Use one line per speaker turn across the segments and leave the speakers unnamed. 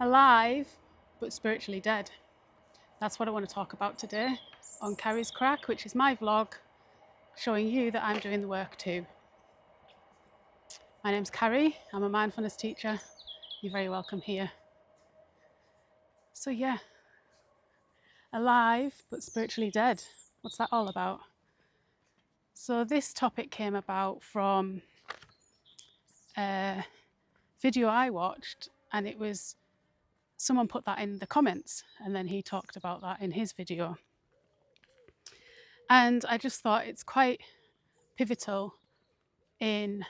alive but spiritually dead. That's what I want to talk about today on Carrie's Crack, which is my vlog showing you that I'm doing the work too. My name's Carrie, I'm a mindfulness teacher. You're very welcome here. So yeah, alive but spiritually dead. What's that all about? So this topic came about from a video I watched, and it was someone put that in the comments, and then he talked about that in his video. And I just thought it's quite pivotal in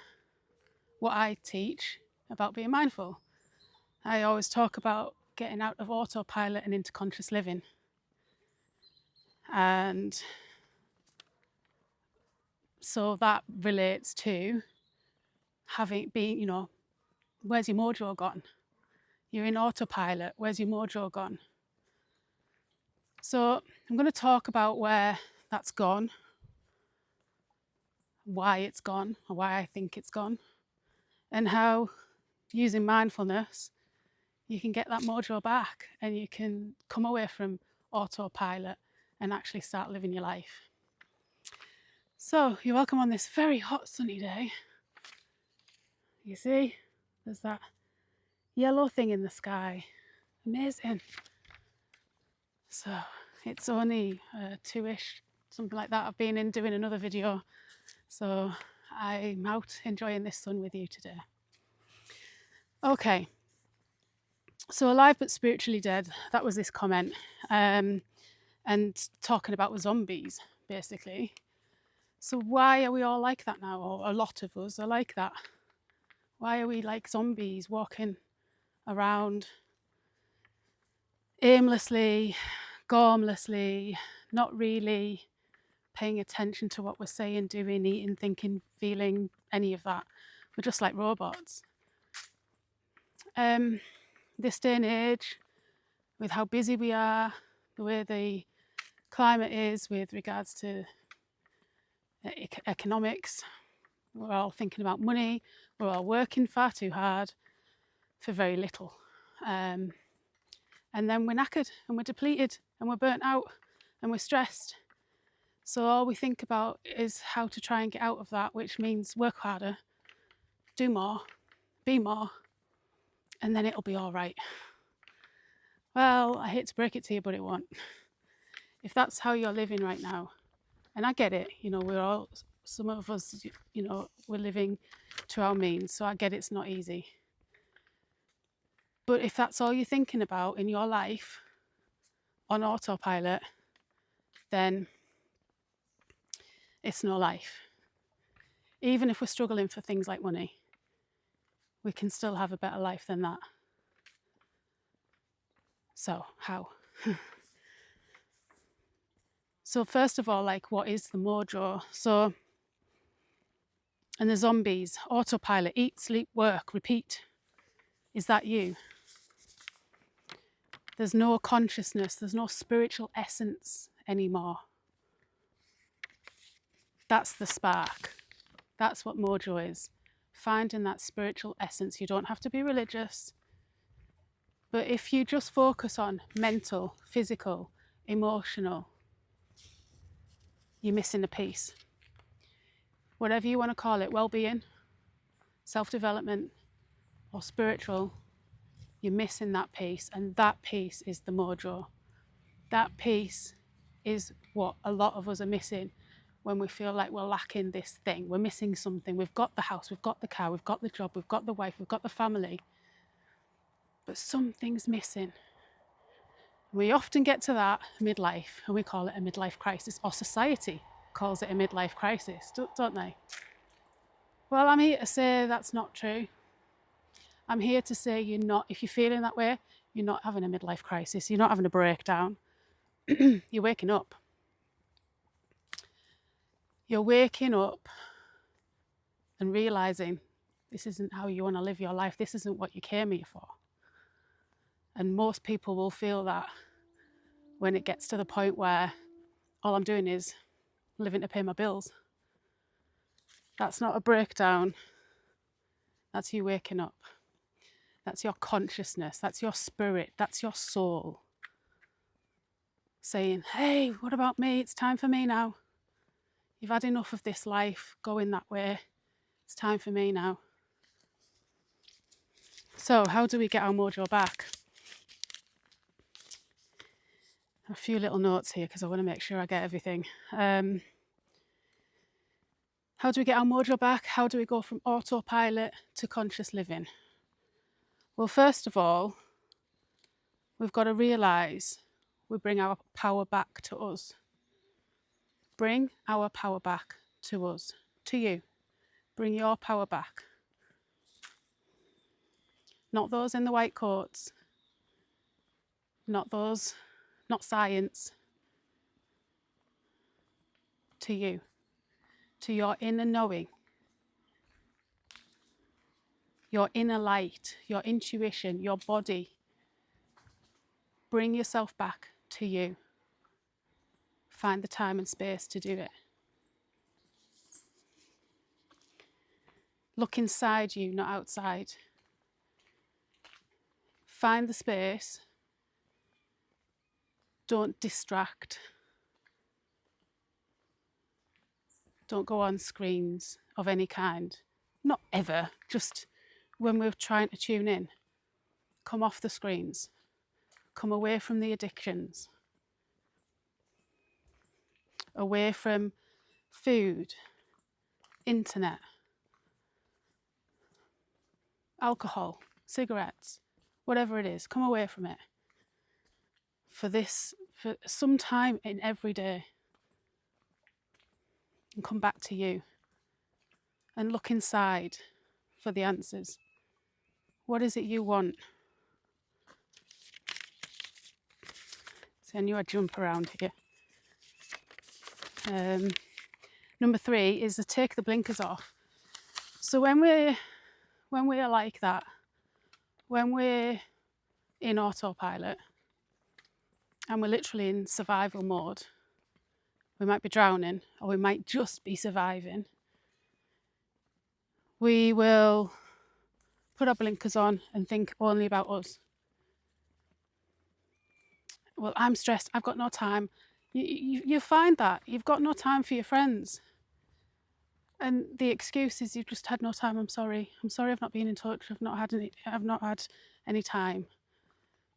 what I teach about being mindful. I always talk about getting out of autopilot and into conscious living. And so that relates to where's your mojo gone? You're in autopilot, where's your mojo gone? So I'm going to talk about where that's gone, why it's gone, or why I think it's gone, and how using mindfulness you can get that mojo back and you can come away from autopilot and actually start living your life. So you're welcome on this very hot sunny day. You see, there's that yellow thing in the sky. Amazing. So it's only 2ish, something like that. I've been in doing another video, so I'm out enjoying this sun with you today. Okay, so alive but spiritually dead, that was this comment. And talking about zombies, basically. So why are we all like that now? Or a lot of us are like that. Why are we like zombies walking around aimlessly, gormlessly, not really paying attention to what we're saying, doing, eating, thinking, feeling, any of that? We're just like robots. This day and age, with how busy we are, the way the climate is with regards to economics, we're all thinking about money, we're all working far too hard for very little. And then we're knackered and we're depleted and we're burnt out and we're stressed. So all we think about is how to try and get out of that, which means work harder, do more, be more, and then it'll be all right. Well, I hate to break it to you, but it won't. If that's how you're living right now, and I get it, some of us, we're living to our means, so I get it's not easy. But if that's all you're thinking about in your life on autopilot, then it's no life. Even if we're struggling for things like money, we can still have a better life than that. So how? So first of all, what is the mojo? So, and the zombies, autopilot, eat, sleep, work, repeat. Is that you? There's no consciousness, there's no spiritual essence anymore. That's the spark. That's what mojo is. Finding that spiritual essence. You don't have to be religious. But if you just focus on mental, physical, emotional, you're missing a piece. Whatever you want to call it, well-being, self-development, or spiritual, you're missing that piece, and that piece is the mojo. That piece is what a lot of us are missing when we feel like we're lacking this thing. We're missing something. We've got the house, we've got the car, we've got the job, we've got the wife, we've got the family, but something's missing. We often get to that midlife and we call it a midlife crisis, or society calls it a midlife crisis, don't they? Well, I'm here to say that's not true. I'm here to say if you're feeling that way, you're not having a midlife crisis, you're not having a breakdown. You're waking up. You're waking up and realising this isn't how you want to live your life, this isn't what you came here for. And most people will feel that when it gets to the point where all I'm doing is living to pay my bills. That's not a breakdown, that's you waking up. That's your consciousness, that's your spirit, that's your soul saying, hey, what about me? It's time for me now. You've had enough of this life going that way. It's time for me now. So how do we get our mojo back? A few little notes here because I want to make sure I get everything. How do we get our mojo back? How do we go from autopilot to conscious living? Well, first of all, we've got to realise we bring our power back to us. Bring our power back to us, to you. Bring your power back. Not those in the white coats. Not those, not science. To you. To your inner knowing. Your inner light, your intuition, your body. Bring yourself back to you. Find the time and space to do it. Look inside you, not outside. Find the space. Don't distract. Don't go on screens of any kind. Not ever, just when we're trying to tune in. Come off the screens. Come away from the addictions. Away from food, internet, alcohol, cigarettes, whatever it is. Come away from it. For some time in every day. And come back to you. And look inside for the answers. What is it you want? See, I knew I'd jump around here. Number 3 is to take the blinkers off. So when we're like that, when we're in autopilot and we're literally in survival mode, we might be drowning or we might just be surviving. We will put our blinkers on and think only about us. Well, I'm stressed, I've got no time. You find that you've got no time for your friends. And the excuse is you've just had no time. I'm sorry I've not been in touch. I've not had any time.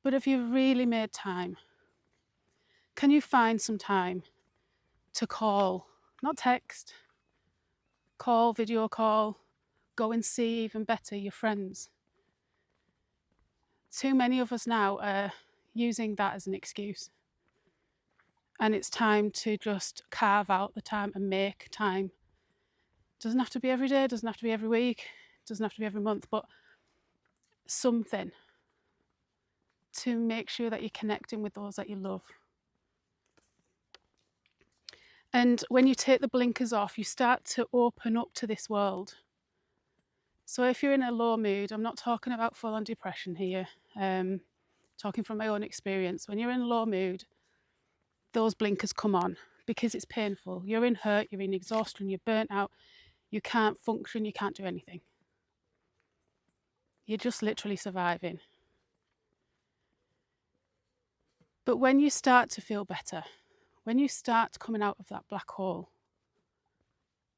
But have you really made time? Can you find some time to call, not text, call, video call, go and see even better your friends? Too many of us now are using that as an excuse. And it's time to just carve out the time and make time. Doesn't have to be every day, doesn't have to be every week, doesn't have to be every month, but something to make sure that you're connecting with those that you love. And when you take the blinkers off, you start to open up to this world. So if you're in a low mood, I'm not talking about full-on depression here, talking from my own experience. When you're in a low mood, those blinkers come on because it's painful. You're in hurt, you're in exhaustion, you're burnt out, you can't function, you can't do anything. You're just literally surviving. But when you start to feel better, when you start coming out of that black hole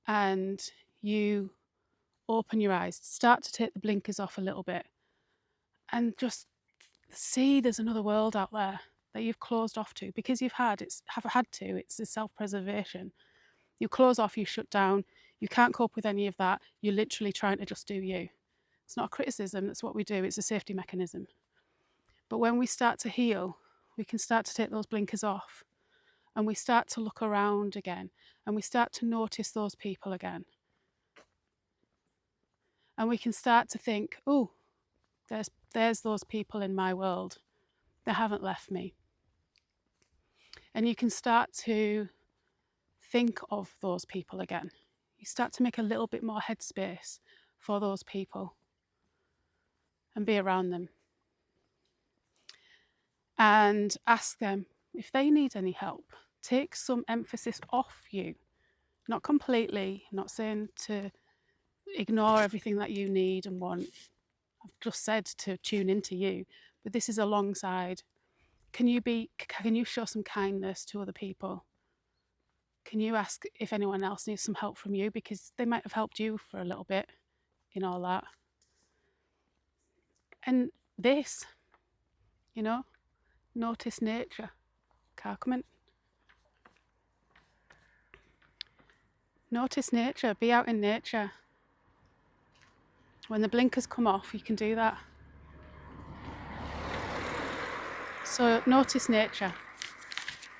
and you open your eyes, start to take the blinkers off a little bit and just see there's another world out there that you've closed off to because it's a self-preservation. You close off, you shut down, you can't cope with any of that, you're literally trying to just do you. It's not a criticism, that's what we do, it's a safety mechanism. But when we start to heal, we can start to take those blinkers off and we start to look around again and we start to notice those people again. And we can start to think, oh, there's those people in my world. They haven't left me. And you can start to think of those people again. You start to make a little bit more headspace for those people and be around them. And ask them if they need any help. Take some emphasis off you. Not completely, not saying to ignore everything that you need and want. I've just said to tune into you, but this is alongside. Can you show some kindness to other people? Can you ask if anyone else needs some help from you, because they might have helped you for a little bit in all that. And this, notice nature. Car coming. Notice nature, be out in nature. When the blinkers come off, you can do that. So notice nature,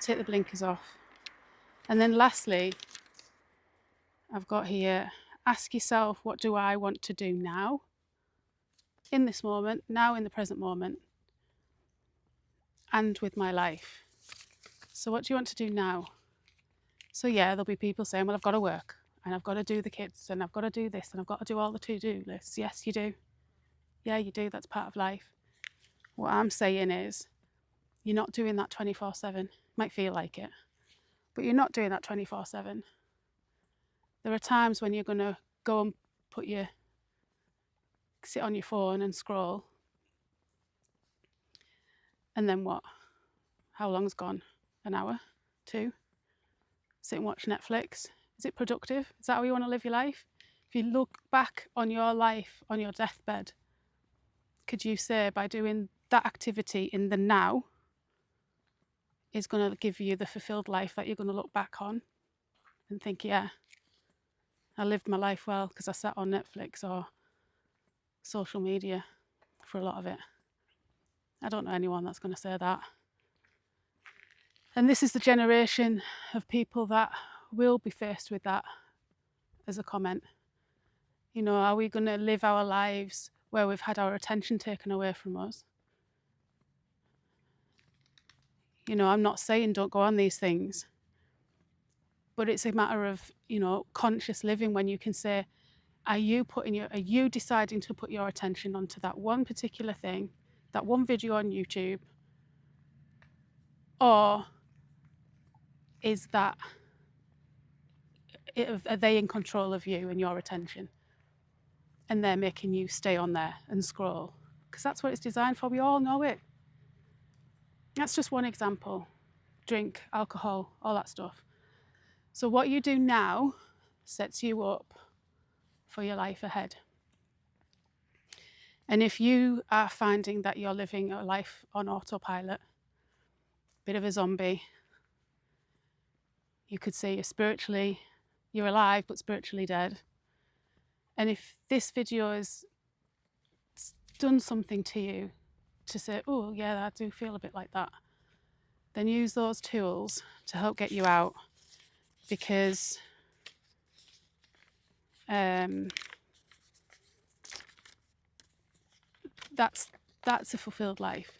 take the blinkers off. And then lastly, I've got here, ask yourself, what do I want to do now? In this moment, now in the present moment, and with my life. So what do you want to do now? So yeah, there'll be people saying, well, I've got to work, and I've got to do the kids, and I've got to do this, and I've got to do all the to-do lists. Yes, you do. Yeah, you do. That's part of life. What I'm saying is, you're not doing that 24/7. Might feel like it, but you're not doing that 24/7. There are times when you're going to go and sit on your phone and scroll. And then what? How long's gone? An hour? 2? Sit and watch Netflix? Is it productive? Is that how you want to live your life? If you look back on your life, on your deathbed, could you say by doing that activity in the now is going to give you the fulfilled life that you're going to look back on and think, yeah, I lived my life well because I sat on Netflix or social media for a lot of it? I don't know anyone that's going to say that. And this is the generation of people that will be faced with that as a comment. Are we going to live our lives where we've had our attention taken away from us? I'm not saying don't go on these things, but it's a matter of, conscious living when you can say, are you deciding to put your attention onto that one particular thing, that one video on YouTube, or are they in control of you and your attention? And they're making you stay on there and scroll. Because that's what it's designed for. We all know it. That's just one example. Drink, alcohol, all that stuff. So what you do now sets you up for your life ahead. And if you are finding that you're living a life on autopilot, bit of a zombie, you could say you're alive but spiritually dead. And if this video has done something to you to say, oh yeah, I do feel a bit like that, then use those tools to help get you out, because that's a fulfilled life.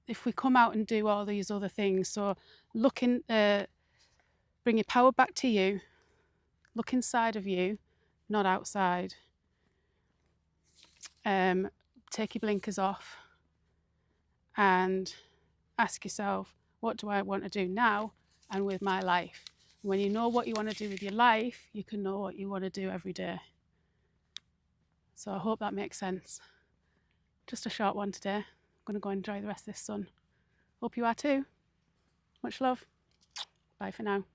If we come out and do all these other things, so bring your power back to you, look inside of you, not outside. Take your blinkers off and ask yourself, what do I want to do now and with my life? When you know what you want to do with your life, you can know what you want to do every day. So I hope that makes sense. Just a short one today. I'm going to go enjoy the rest of this sun. Hope you are too. Much love. Bye for now.